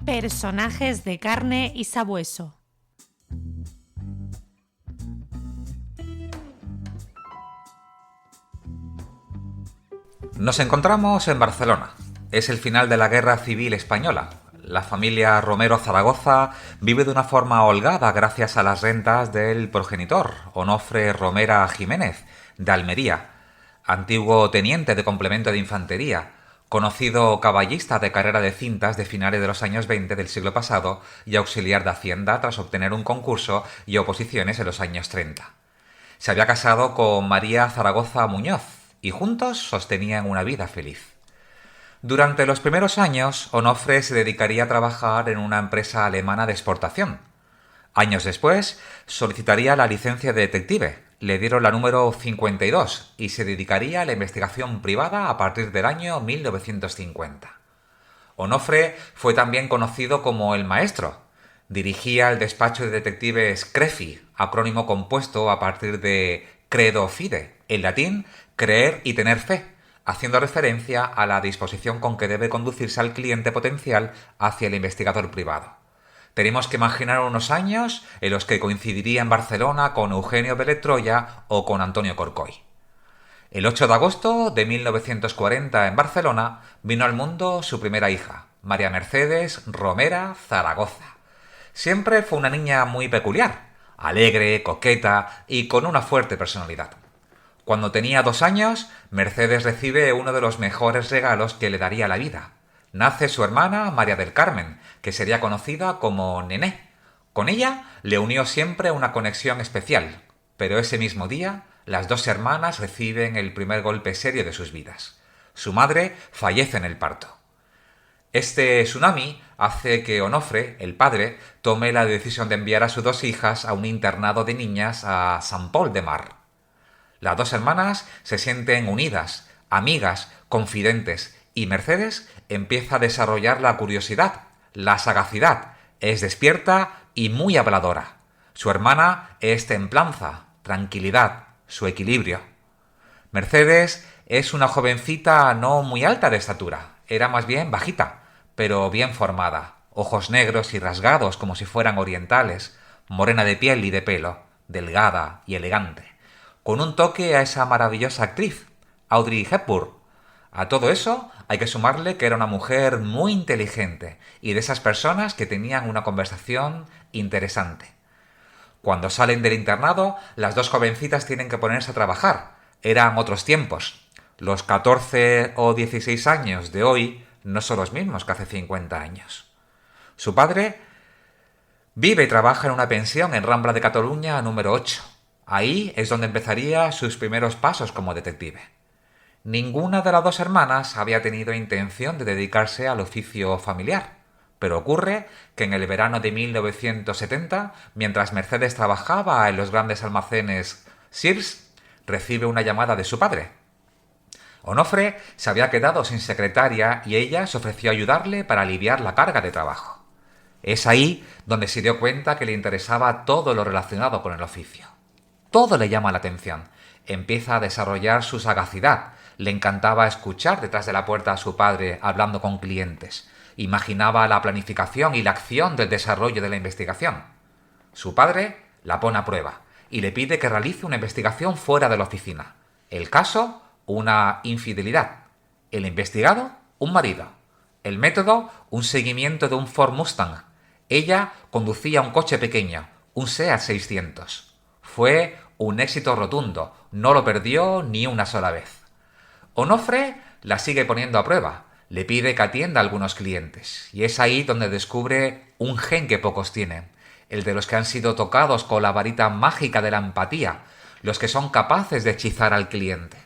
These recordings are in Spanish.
Personajes de carne y sabueso. Nos encontramos en Barcelona. Es el final de la Guerra Civil Española. La familia Romero Zaragoza vive de una forma holgada gracias a las rentas del progenitor, Onofre Romera Jiménez, de Almería, antiguo teniente de complemento de infantería, conocido caballista de carrera de cintas de finales de los años 20 del siglo pasado y auxiliar de Hacienda tras obtener un concurso y oposiciones en los años 30. Se había casado con María Zaragoza Muñoz y juntos sostenían una vida feliz. Durante los primeros años, Onofre se dedicaría a trabajar en una empresa alemana de exportación. Años después, solicitaría la licencia de detective. Le dieron la número 52 y se dedicaría a la investigación privada a partir del año 1950. Onofre fue también conocido como el Maestro. Dirigía el despacho de detectives CREFI, acrónimo compuesto a partir de Credo Fide, en latín, creer y tener fe, haciendo referencia a la disposición con que debe conducirse al cliente potencial hacia el investigador privado. Tenemos que imaginar unos años en los que coincidiría en Barcelona con Eugenio Pérez Troya o con Antonio Corcoy. El 8 de agosto de 1940 en Barcelona vino al mundo su primera hija, María Mercedes Romera Zaragoza. Siempre fue una niña muy peculiar, alegre, coqueta y con una fuerte personalidad. Cuando tenía 2 años, Mercedes recibe uno de los mejores regalos que le daría la vida. Nace su hermana María del Carmen, que sería conocida como Nené. Con ella le unió siempre una conexión especial, pero ese mismo día las dos hermanas reciben el primer golpe serio de sus vidas. Su madre fallece en el parto. Este tsunami hace que Onofre, el padre, tome la decisión de enviar a sus 2 hijas a un internado de niñas a Sant Pol de Mar. Las 2 hermanas se sienten unidas, amigas, confidentes, y Mercedes empieza a desarrollar la curiosidad, la sagacidad, es despierta y muy habladora. Su hermana es templanza, tranquilidad, su equilibrio. Mercedes es una jovencita no muy alta de estatura, era más bien bajita, pero bien formada, ojos negros y rasgados como si fueran orientales, morena de piel y de pelo, delgada y elegante, con un toque a esa maravillosa actriz, Audrey Hepburn. A todo eso hay que sumarle que era una mujer muy inteligente y de esas personas que tenían una conversación interesante. Cuando salen del internado, las 2 jovencitas tienen que ponerse a trabajar. Eran otros tiempos. Los 14 o 16 años de hoy no son los mismos que hace 50 años. Su padre vive y trabaja en una pensión en Rambla de Cataluña número 8. Ahí es donde empezaría sus primeros pasos como detective. Ninguna de las 2 hermanas había tenido intención de dedicarse al oficio familiar, pero ocurre que en el verano de 1970, mientras Mercedes trabajaba en los grandes almacenes Sears, recibe una llamada de su padre. Onofre se había quedado sin secretaria y ella se ofreció a ayudarle para aliviar la carga de trabajo. Es ahí donde se dio cuenta que le interesaba todo lo relacionado con el oficio. Todo le llama la atención. Empieza a desarrollar su sagacidad. Le encantaba escuchar detrás de la puerta a su padre hablando con clientes. Imaginaba la planificación y la acción del desarrollo de la investigación. Su padre la pone a prueba y le pide que realice una investigación fuera de la oficina. El caso, una infidelidad. El investigado, un marido. El método, un seguimiento de un Ford Mustang. Ella conducía un coche pequeño, un Seat 600. Fue un éxito rotundo, no lo perdió ni una sola vez. Onofre la sigue poniendo a prueba, le pide que atienda a algunos clientes, y es ahí donde descubre un gen que pocos tienen, el de los que han sido tocados con la varita mágica de la empatía, los que son capaces de hechizar al cliente.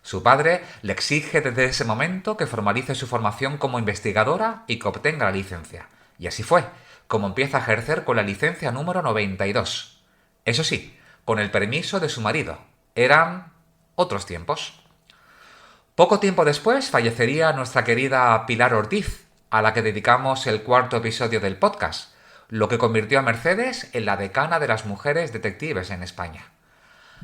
Su padre le exige desde ese momento que formalice su formación como investigadora y que obtenga la licencia. Y así fue, como empieza a ejercer con la licencia número 92. Eso sí, con el permiso de su marido. Eran otros tiempos. Poco tiempo después fallecería nuestra querida Pilar Ortiz, a la que dedicamos el 4º episodio del podcast, lo que convirtió a Mercedes en la decana de las mujeres detectives en España.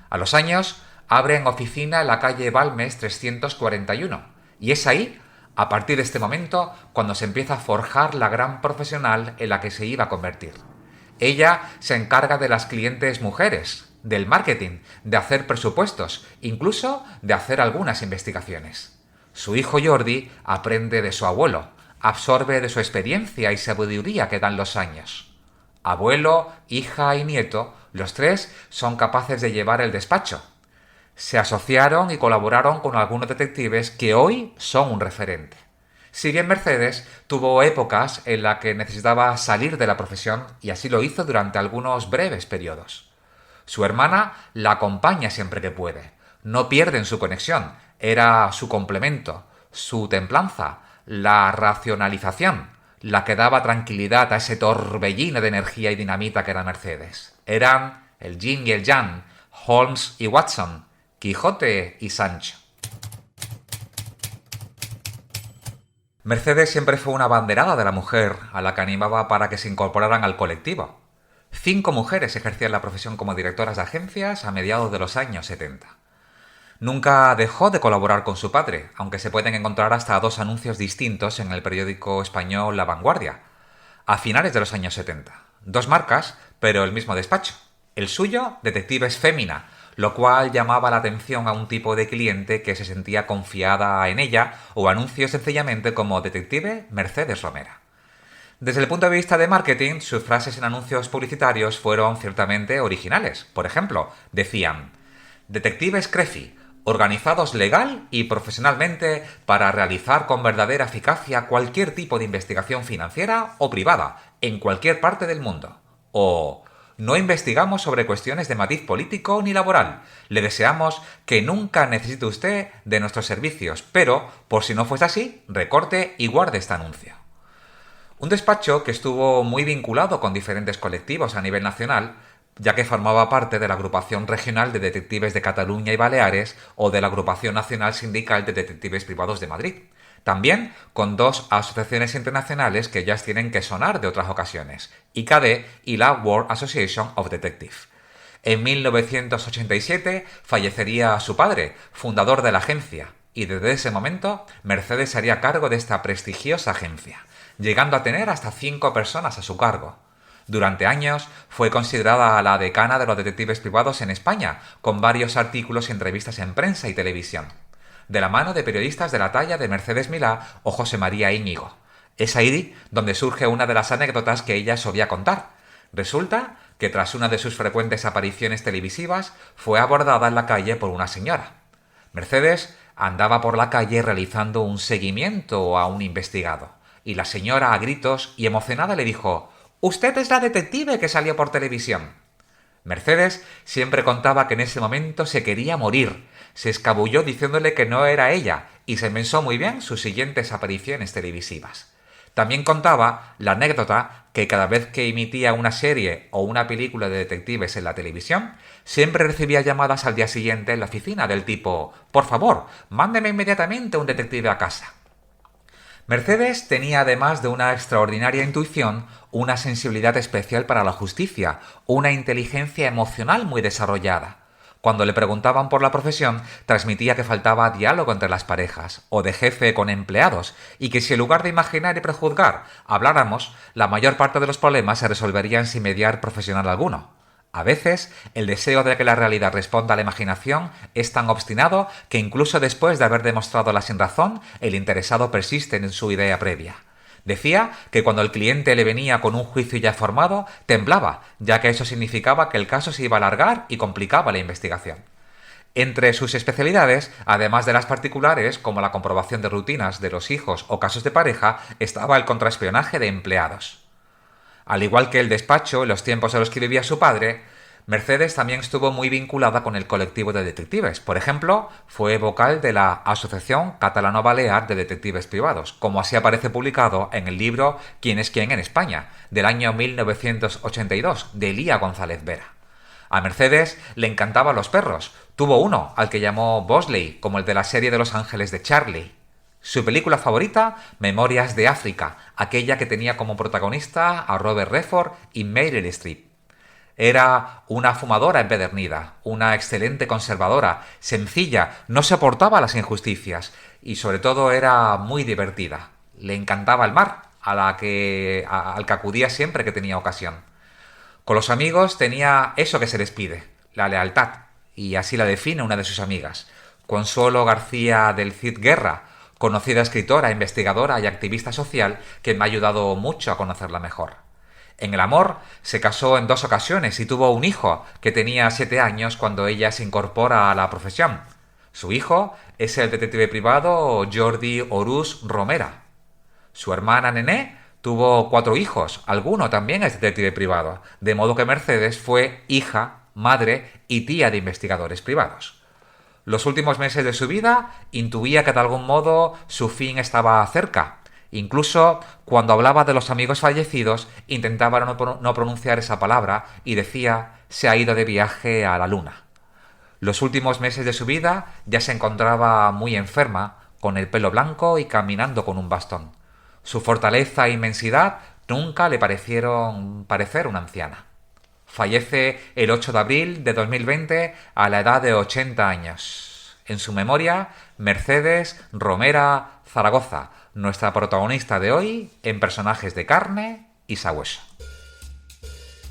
A los años, abren oficina en la calle Balmes 341, y es ahí A partir de este momento, cuando se empieza a forjar la gran profesional en la que se iba a convertir. Ella se encarga de las clientes mujeres, del marketing, de hacer presupuestos, incluso de hacer algunas investigaciones. Su hijo Jordi aprende de su abuelo, absorbe de su experiencia y sabiduría que dan los años. Abuelo, hija y nieto, los tres son capaces de llevar el despacho. Se asociaron y colaboraron con algunos detectives que hoy son un referente. Si bien Mercedes tuvo épocas en las que necesitaba salir de la profesión y así lo hizo durante algunos breves periodos. Su hermana la acompaña siempre que puede. No pierden su conexión. Era su complemento, su templanza, la racionalización, la que daba tranquilidad a ese torbellino de energía y dinamita que era Mercedes. Eran el yin y el yang, Holmes y Watson, Quijote y Sancho. Mercedes siempre fue una abanderada de la mujer, a la que animaba para que se incorporaran al colectivo. 5 mujeres ejercían la profesión como directoras de agencias a mediados de los años 70. Nunca dejó de colaborar con su padre, aunque se pueden encontrar hasta 2 anuncios distintos en el periódico español La Vanguardia, a finales de los años 70. 2 marcas, pero el mismo despacho. El suyo, Detectives Fémina, lo cual llamaba la atención a un tipo de cliente que se sentía confiada en ella, o anuncios sencillamente como Detective Mercedes Romera. Desde el punto de vista de marketing, sus frases en anuncios publicitarios fueron ciertamente originales. Por ejemplo, decían: Detectives Crefi, organizados legal y profesionalmente para realizar con verdadera eficacia cualquier tipo de investigación financiera o privada, en cualquier parte del mundo. O no investigamos sobre cuestiones de matiz político ni laboral. Le deseamos que nunca necesite usted de nuestros servicios, pero, por si no fuese así, recorte y guarde este anuncio. Un despacho que estuvo muy vinculado con diferentes colectivos a nivel nacional, ya que formaba parte de la Agrupación Regional de Detectives de Cataluña y Baleares o de la Agrupación Nacional Sindical de Detectives Privados de Madrid. También con 2 asociaciones internacionales que ya tienen que sonar de otras ocasiones, ICADE y la World Association of Detectives. En 1987 fallecería su padre, fundador de la agencia, y desde ese momento Mercedes se haría cargo de esta prestigiosa agencia, llegando a tener hasta 5 personas a su cargo. Durante años fue considerada la decana de los detectives privados en España, con varios artículos y entrevistas en prensa y televisión, de la mano de periodistas de la talla de Mercedes Milá o José María Íñigo. Es ahí donde surge una de las anécdotas que ella solía contar. Resulta que tras una de sus frecuentes apariciones televisivas fue abordada en la calle por una señora. Mercedes andaba por la calle realizando un seguimiento a un investigado, y la señora, a gritos y emocionada, le dijo: «Usted es la detective que salió por televisión». Mercedes siempre contaba que en ese momento se quería morir. Se escabulló diciéndole que no era ella y se pensó muy bien sus siguientes apariciones televisivas. También contaba la anécdota que cada vez que emitía una serie o una película de detectives en la televisión, siempre recibía llamadas al día siguiente en la oficina del tipo: «Por favor, mándeme inmediatamente un detective a casa». Mercedes tenía, además de una extraordinaria intuición, una sensibilidad especial para la justicia, una inteligencia emocional muy desarrollada. Cuando le preguntaban por la profesión, transmitía que faltaba diálogo entre las parejas, o de jefe con empleados, y que si en lugar de imaginar y prejuzgar habláramos, la mayor parte de los problemas se resolverían sin mediar profesional alguno. A veces, el deseo de que la realidad responda a la imaginación es tan obstinado que incluso después de haber demostrado la sinrazón, el interesado persiste en su idea previa. Decía que cuando el cliente le venía con un juicio ya formado, temblaba, ya que eso significaba que el caso se iba a alargar y complicaba la investigación. Entre sus especialidades, además de las particulares, como la comprobación de rutinas de los hijos o casos de pareja, estaba el contraespionaje de empleados. Al igual que el despacho en los tiempos en los que vivía su padre, Mercedes también estuvo muy vinculada con el colectivo de detectives. Por ejemplo, fue vocal de la Asociación Catalano-Balear de Detectives Privados, como así aparece publicado en el libro «¿Quién es quién en España?», del año 1982, de Elía González Vera. A Mercedes le encantaban los perros. Tuvo uno, al que llamó Bosley, como el de la serie de Los Ángeles de Charlie. Su película favorita, Memorias de África, aquella que tenía como protagonista a Robert Redford y Meryl Streep. Era una fumadora empedernida, una excelente conservadora, sencilla, no soportaba las injusticias y sobre todo era muy divertida. Le encantaba el mar, al que acudía siempre que tenía ocasión. Con los amigos tenía eso que se les pide, la lealtad, y así la define una de sus amigas, Consuelo García del Cid Guerra, conocida escritora, investigadora y activista social que me ha ayudado mucho a conocerla mejor. En el amor se casó en 2 ocasiones y tuvo un hijo que tenía 7 años cuando ella se incorpora a la profesión. Su hijo es el detective privado Jordi Orús Romera. Su hermana Nené tuvo 4 hijos, alguno también es detective privado, de modo que Mercedes fue hija, madre y tía de investigadores privados. Los últimos meses de su vida intuía que de algún modo su fin estaba cerca. Incluso cuando hablaba de los amigos fallecidos intentaba no pronunciar esa palabra y decía se ha ido de viaje a la luna. Los últimos meses de su vida ya se encontraba muy enferma, con el pelo blanco y caminando con un bastón. Su fortaleza e inmensidad nunca le parecieron parecer una anciana. Fallece el 8 de abril de 2020 a la edad de 80 años. En su memoria, Mercedes Romera Zaragoza, nuestra protagonista de hoy en Personajes de carne y sabueso.